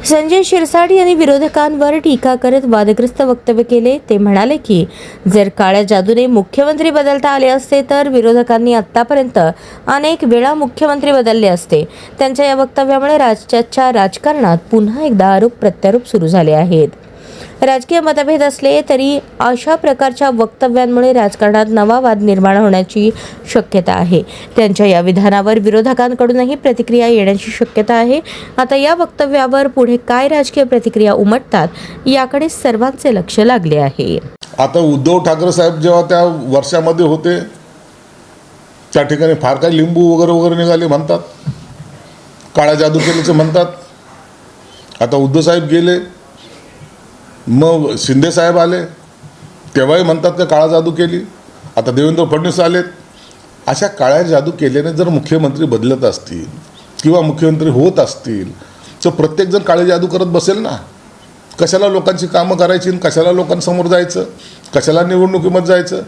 संजय शिरसाट यांनी विरोधकांवर टीका करत वादग्रस्त वक्तव्य केले। ते म्हणाले की जर काळ्या जादूने मुख्यमंत्री बदलता आले असते तर विरोधकांनी आतापर्यंत अनेक वेळा मुख्यमंत्री बदलले असते। त्यांच्या या वक्तव्यामुळे राज्याच्या राजकारणात पुन्हा एकदा आरोप प्रत्यारोप सुरू झाले आहेत। राजकीय मतभेद असले तरी अशा प्रकारच्या वक्तव्यांमुळे राजकारणात नवा वाद निर्माण होण्याची शक्यता आहे। त्यांच्या या विधानावर विरोधकांकडूनही प्रतिक्रिया येण्याची शक्यता आहे। आता या वक्तव्यावर पुढे काय राजकीय प्रतिक्रिया उमटतात याकडे सर्वांचे लक्ष लागले आहे। आता उद्धव ठाकरे साहेब जेव्हा त्या वर्षामध्ये होते त्या ठिकाणी फार काही लिंबू वगैरे निघाले म्हणतात, काळा जादू केल्याचे म्हणतात। आता उद्धव साहेब गेले, मग शिंदे साहेब आले, तेव्हाही म्हणतात की काळा जादू केली। आता देवेंद्र फडणवीस आलेत। अशा काळ्या जादू केल्याने जर मुख्यमंत्री बदलत असतील किंवा मुख्यमंत्री होत असतील तर प्रत्येकजण काळे जादू करत बसेल ना। कशाला लोकांची कामं करायची, कशाला लोकांसमोर जायचं, कशाला निवडणुकीमध्ये जायचं।